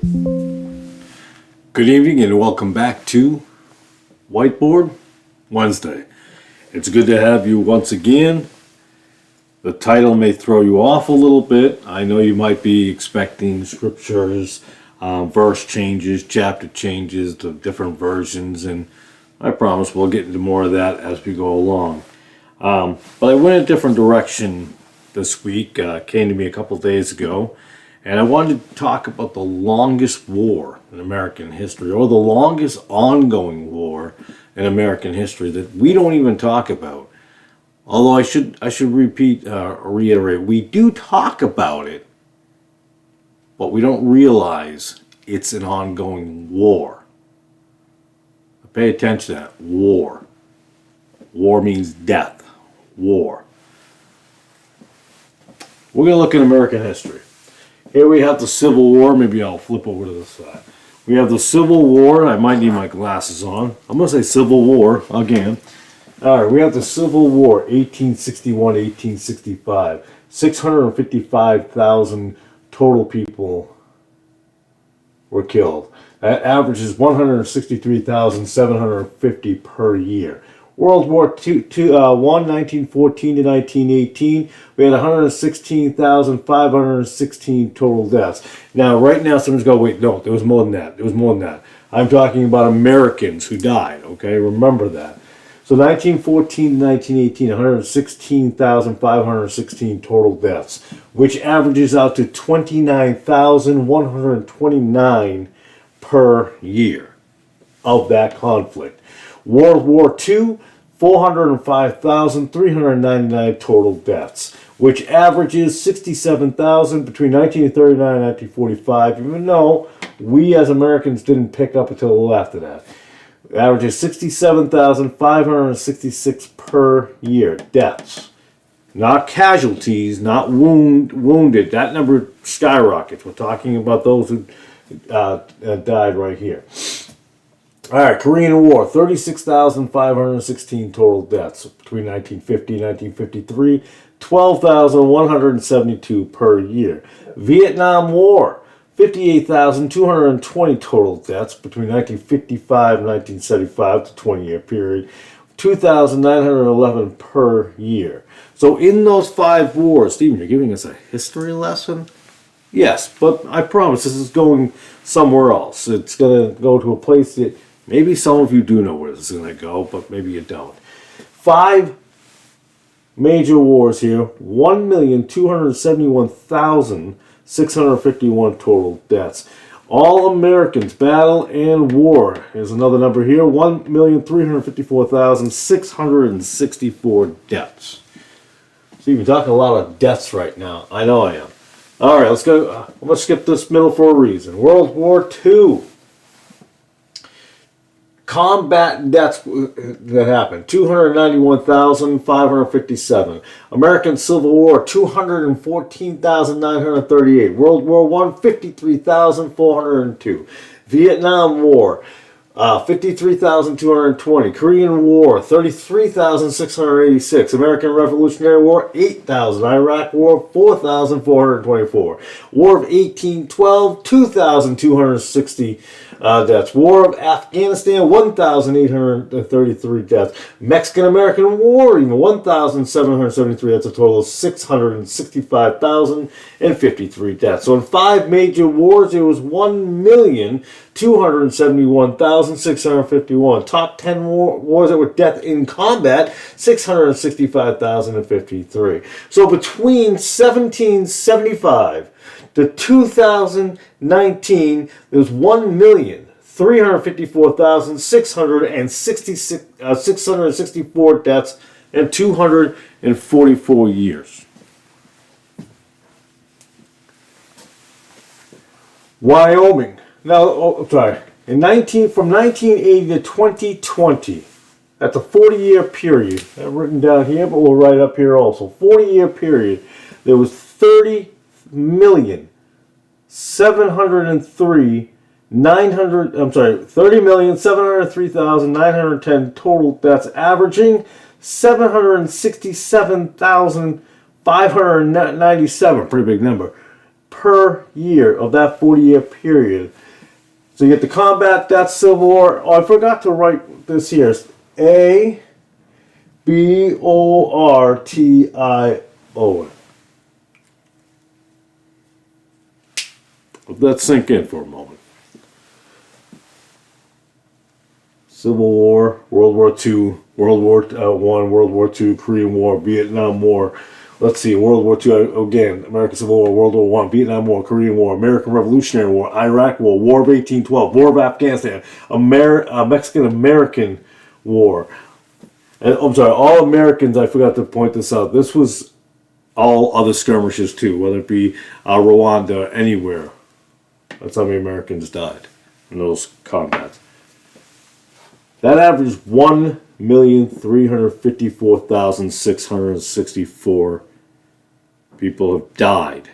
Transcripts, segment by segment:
Good evening and welcome back to Whiteboard Wednesday. It's good to have you once again. The title may throw you off a little bit. I know you might be expecting scriptures, verse changes, chapter changes, the different versions, and I promise we'll get into more of that as we go along. But I went a different direction this week, came to me a couple days ago, and I wanted to talk about the longest war in American history, or the longest ongoing war in American history that we don't even talk about. Although I should reiterate, we do talk about it, but we don't realize it's an ongoing war. Pay attention to that. War. War means death. War. We're going to look at American history. Here we have the Civil War. Maybe I'll flip over to the side. We have the Civil War. I might need my glasses on. I'm going to say Civil War again. All right, we have the Civil War, 1861-1865. 655,000 total people were killed. That averages 163,750 per year. World War II, 1914 to 1918, we had 116,516 total deaths. Now, right now, someone's going, wait, no, there was more than that. There was more than that. I'm talking about Americans who died, okay? Remember that. So 1914 to 1918, 116,516 total deaths, which averages out to 29,129 per year of that conflict. World War II, 405,399 total deaths, which averages 67,000 between 1939 and 1945, even though we as Americans didn't pick up until a little after that. It averages 67,566 per year deaths. Not casualties, not wounded. That number skyrockets. We're talking about those who died right here. All right, Korean War, 36,516 total deaths between 1950 and 1953, 12,172 per year. Vietnam War, 58,220 total deaths between 1955 and 1975, the 20-year period, 2,911 per year. So in those 5 wars, Stephen, you're giving us a history lesson? Yes, but I promise this is going somewhere else. It's going to go to a place that maybe some of you do know where this is going to go, but maybe you don't. 5 major wars here, 1,271,651 total deaths. All Americans, battle and war. Here's another number here, 1,354,664 deaths. So you're talking a lot of deaths right now. I know I am. All right, let's go. I'm going to skip this middle for a reason. World War II. Combat deaths that happened, 291,557. American Civil War, 214,938. World War I, 53,402. Vietnam War, 53,220. Korean War, 33,686. American Revolutionary War, 8,000. Iraq War, 4,424. War of 1812, 2,260 deaths. War of Afghanistan, 1,833 deaths. Mexican-American War, even 1,773. That's a total of 665,053 deaths. So in 5 major wars, there was 1,271,651. Top 10 wars that were death in combat, 665,053. So between 1775 to 2019, there was 1,354,664 deaths in 244 years. Wyoming. Now, from 1980 to 2020, that's a 40-year period. I've written down here, but we'll write up here also. 40-year period. There was 30,703,910 total deaths, averaging 767,597, pretty big number, per year of that 40-year period. So you get the combat, death, civil war. Oh, I forgot to write this here. It's ABORTIO. Let that sink in for a moment. Civil War, World War II, World War I, World War II, Korean War, Vietnam War. Let's see, World War II, again, American Civil War, World War I, Vietnam War, Korean War, American Revolutionary War, Iraq War, War of 1812, War of Afghanistan, Mexican-American War. And, I'm sorry, all Americans, I forgot to point this out. This was all other skirmishes too, whether it be Rwanda, anywhere. That's how many Americans died in those combats. That averaged 1,354,664 people have died.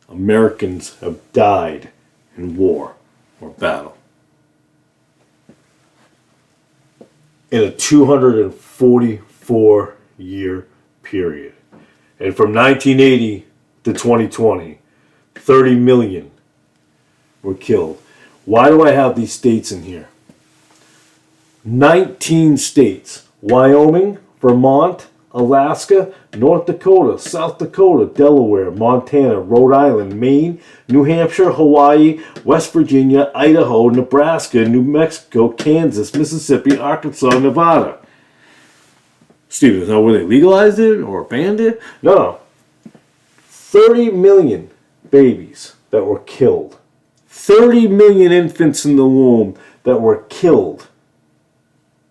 Americans have died in war or battle. In a 244-year period. And from 1980 to 2020, 30 million were killed. Why do I have these states in here? 19 states: Wyoming, Vermont, Alaska, North Dakota, South Dakota, Delaware, Montana, Rhode Island, Maine, New Hampshire, Hawaii, West Virginia, Idaho, Nebraska, New Mexico, Kansas, Mississippi, Arkansas, Nevada. Steve, now where they legalized it or banned it? No. 30 million babies that were killed. 30 million infants in the womb that were killed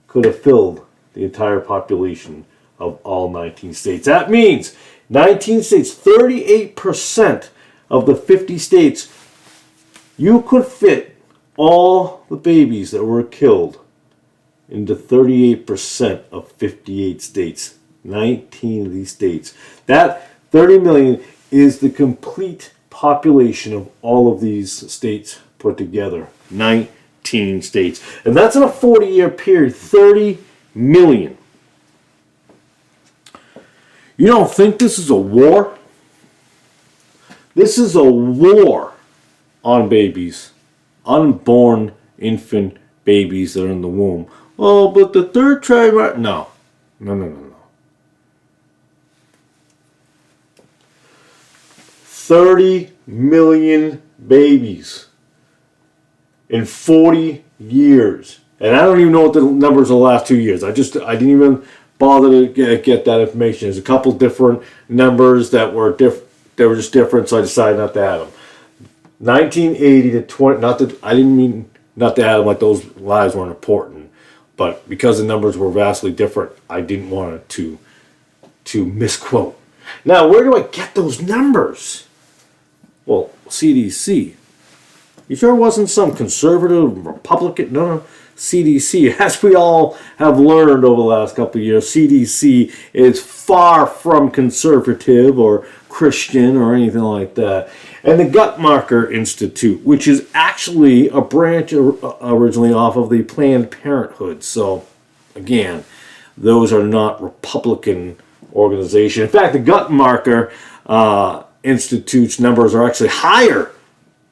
could have filled the entire population of all 19 states. That means 19 states, 38% of the 50 states, you could fit all the babies that were killed into 38% of 58 states. 19 of these states. That 30 million is the complete population of all of these states put together. 19 states. And that's in a 40-year period. 30 million. You don't think this is a war? This is a war on babies. Unborn infant babies that are in the womb. Oh, but the third trimester... No. No. 30 million babies in 40 years. And I don't even know what the numbers of the last 2 years. I didn't even bother to get that information. There's a couple different numbers that were they were just different, so I decided not to add them. 1980 to 20, I didn't mean not to add them like those lives weren't important, but because the numbers were vastly different, I didn't want to misquote. Now, where do I get those numbers? Well, CDC. You sure it wasn't some conservative Republican? No. CDC, as we all have learned over the last couple of years, CDC is far from conservative or Christian or anything like that. And the Guttmacher Institute, which is actually a branch originally off of the Planned Parenthood. So, again, those are not Republican organizations. In fact, the Guttmacher Institute's numbers are actually higher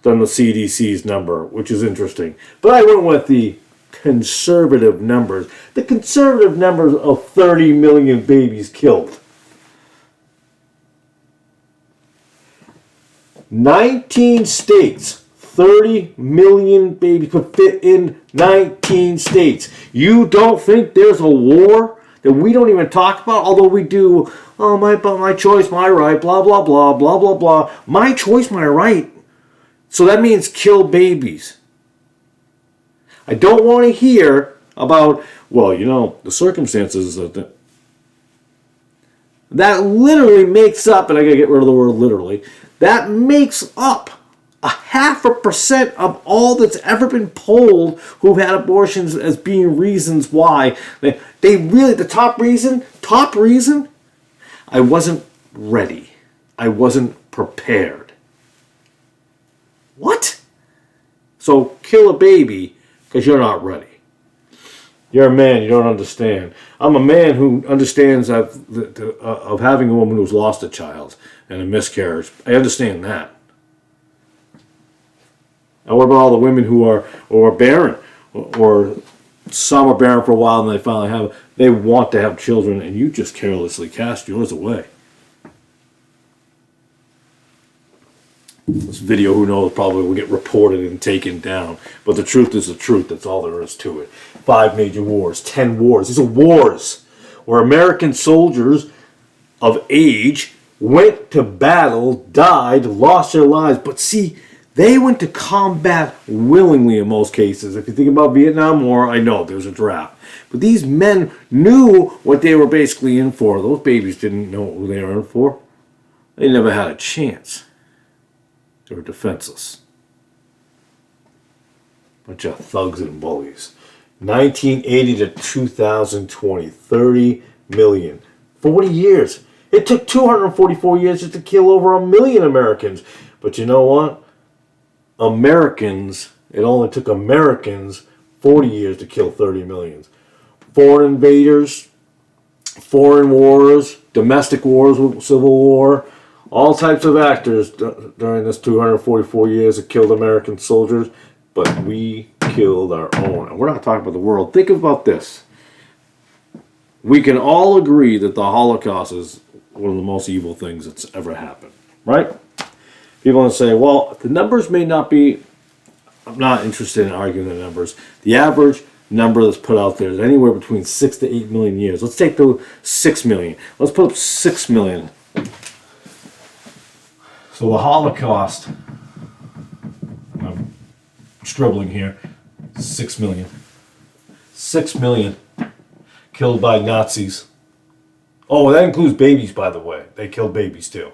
than the CDC's number, which is interesting. But I went with the conservative numbers. The conservative numbers of 30 million babies killed. 19 states, 30 million babies could fit in 19 states. You don't think there's a war that we don't even talk about? Although we do, oh, my choice, my right, blah, blah, blah, blah, blah, blah. My choice, my right. So that means kill babies. I don't want to hear about, well, the circumstances that literally makes up, and I got to get rid of the word literally, that makes up 0.5% of all that's ever been polled who've had abortions as being reasons why. They really, the top reason, I wasn't ready. I wasn't prepared. What? So kill a baby because you're not ready. You're a man. You don't understand. I'm a man who understands of having a woman who's lost a child and a miscarriage. I understand that. And what about all the women who are barren, or some are barren for a while and they finally have? They want to have children, and you just carelessly cast yours away. This video, who knows, probably will get reported and taken down. But the truth is the truth. That's all there is to it. 5 major wars, 10 wars. These are wars where American soldiers of age went to battle, died, lost their lives. But see, they went to combat willingly in most cases. If you think about Vietnam War, I know there's a draft. But these men knew what they were basically in for. Those babies didn't know what they were in for. They never had a chance. They were defenseless. Bunch of thugs and bullies. 1980 to 2020, 30 million. 40 years. It took 244 years just to kill over 1 million Americans. But you know what? It only took Americans 40 years to kill 30 million. Foreign invaders, foreign wars, domestic wars, civil war, all types of actors during this 244 years that killed American soldiers, but we killed our own. And we're not talking about the world. Think about this. We can all agree that the Holocaust is one of the most evil things that's ever happened, right? People want to say, well, the numbers may not be, I'm not interested in arguing the numbers. The average number that's put out there is anywhere between 6 to 8 million years. Let's take the 6 million. Let's put up 6 million. So the Holocaust, I'm scribbling here, 6 million. 6 million killed by Nazis. Oh, that includes babies, by the way. They killed babies too.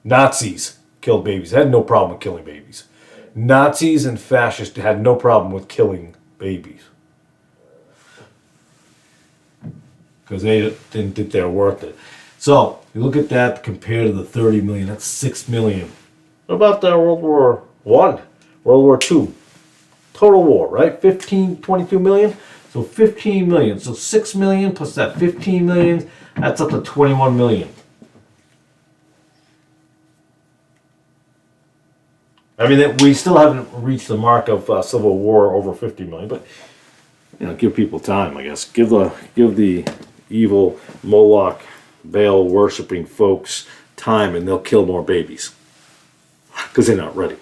Nazis killed babies. They had no problem with killing babies. Nazis and fascists had no problem with killing babies. Because they didn't think they were worth it. So, you look at that compared to the 30 million, that's 6 million. What about the World War I? World War II? Total war, right? 22 million? So 15 million. So 6 million plus that 15 million, that's up to 21 million. I mean, we still haven't reached the mark of civil war over 50 million, but give people time, I guess. Give the evil Moloch Baal worshipping folks time, and they'll kill more babies because they're not ready.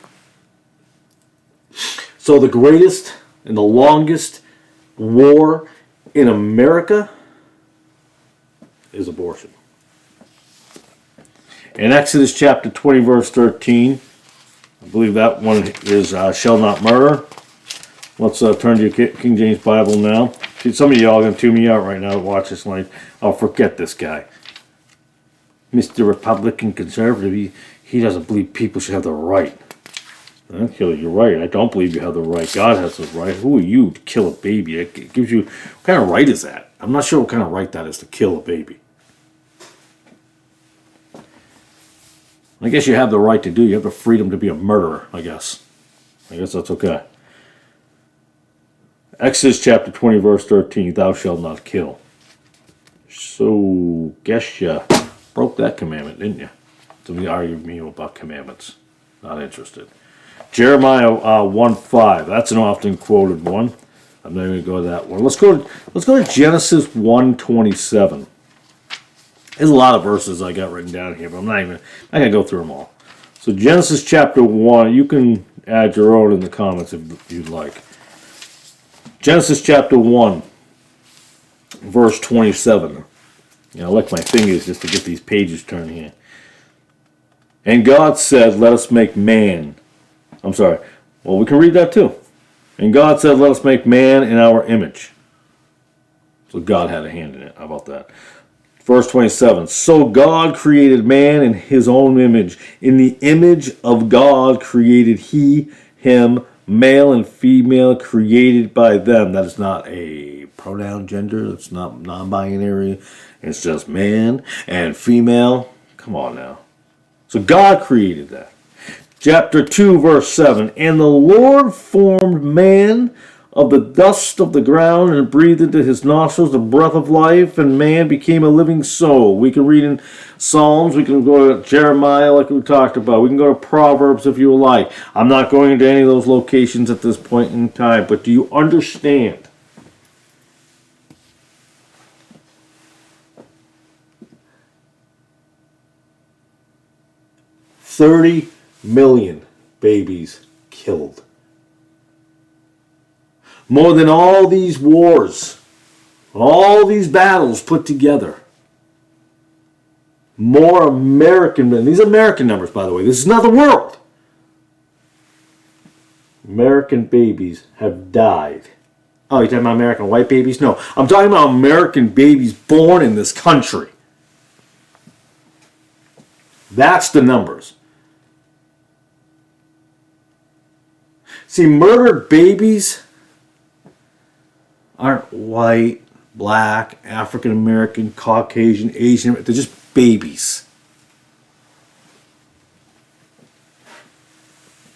So the greatest and the longest war in America is abortion. In Exodus chapter 20 verse 13, I believe that one is shall not murder. Let's turn to your King James Bible now. See, some of y'all are going to tune me out right now to watch this like, oh, forget this guy. Mr. Republican conservative, he doesn't believe people should have the right. Actually, you're right. I don't believe you have the right. God has the right. Who are you to kill a baby? It gives you, what kind of right is that? I'm not sure what kind of right that is to kill a baby. I guess you have the right to do. You have the freedom to be a murderer, I guess. I guess that's okay. Exodus chapter 20, verse 13, thou shalt not kill. So, guess you broke that commandment, didn't you? So we argue with me about commandments. Not interested. Jeremiah 1:5. That's an often quoted one. I'm not going to go to that one. Let's go to Genesis 1:27. There's a lot of verses I got written down here, but I'm not going to go through them all. So Genesis chapter 1, you can add your own in the comments if you'd like. Genesis chapter 1, verse 27. I like my fingers just to get these pages turned here. And God said, let us make man. I'm sorry. Well, we can read that too. And God said, let us make man in our image. So God had a hand in it. How about that? Verse 27. So God created man in his own image. In the image of God created he him, male and female created by them. That is not a pronoun gender. That's not non-binary. It's just man and female. Come on now. So God created that. Chapter 2, verse 7. And the Lord formed man of the dust of the ground and breathed into his nostrils the breath of life, and man became a living soul. We can read in Psalms, we can go to Jeremiah like we talked about, we can go to Proverbs if you like. I'm not going into any of those locations at this point in time, but do you understand? $30 million babies killed. More than all these wars, all these battles put together. More American men. These are American numbers, by the way. This is not the world. American babies have died. Oh, you're talking about American white babies? No, I'm talking about American babies born in this country. That's the numbers. See, murdered babies aren't white, black, African American, Caucasian, Asian. They're just babies.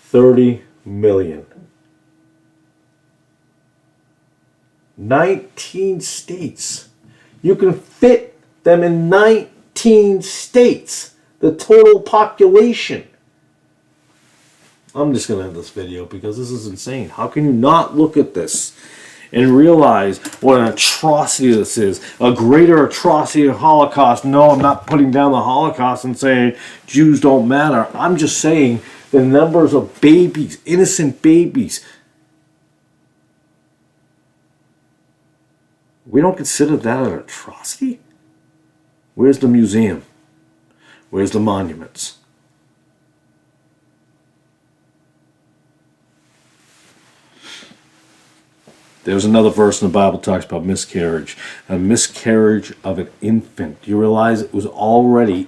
30 million. 19 states. You can fit them in 19 states. The total population. I'm just going to end this video because this is insane. How can you not look at this and realize what an atrocity this is? A greater atrocity than Holocaust. No, I'm not putting down the Holocaust and saying Jews don't matter. I'm just saying the numbers of babies, innocent babies. We don't consider that an atrocity? Where's the museum? Where's the monuments? There's another verse in the Bible that talks about miscarriage. A miscarriage of an infant. Do you realize it was already,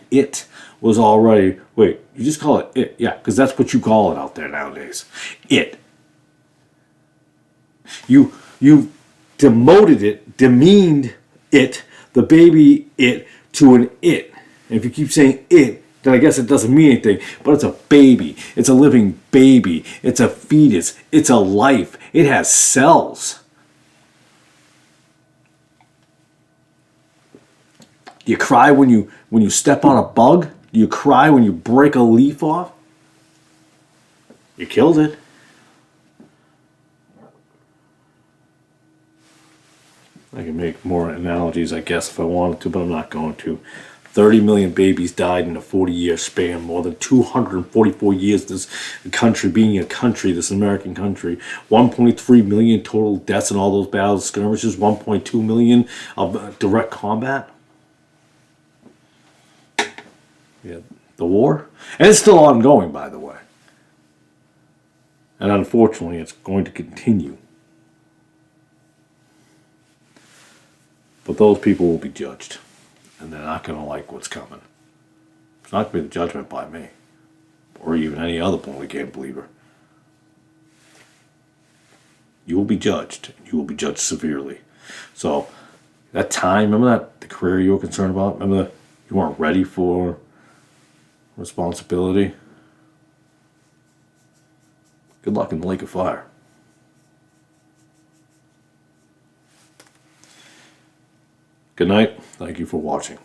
wait, you just call it it. Yeah, because that's what you call it out there nowadays. It. You demoted it, demeaned it, the baby it, to an it. And if you keep saying it, then I guess it doesn't mean anything. But it's a baby. It's a living baby. It's a fetus. It's a life. It has cells. Do you cry when you step on a bug? Do you cry when you break a leaf off? You killed it. I can make more analogies, I guess, if I wanted to, but I'm not going to. 30 million babies died in a 40-year span, more than 244 years this country being a country, this American country. 1.3 million total deaths in all those battles, skirmishes, 1.2 million of direct combat. Yeah, the war. And it's still ongoing, by the way. And unfortunately, it's going to continue. But those people will be judged. And they're not going to like what's coming. It's not going to be the judgment by me. Or even any other born again believer. You will be judged. And you will be judged severely. So, that time, remember that? The career you were concerned about? Remember that you weren't ready for responsibility? Good luck in the lake of fire. Good night. Thank you for watching.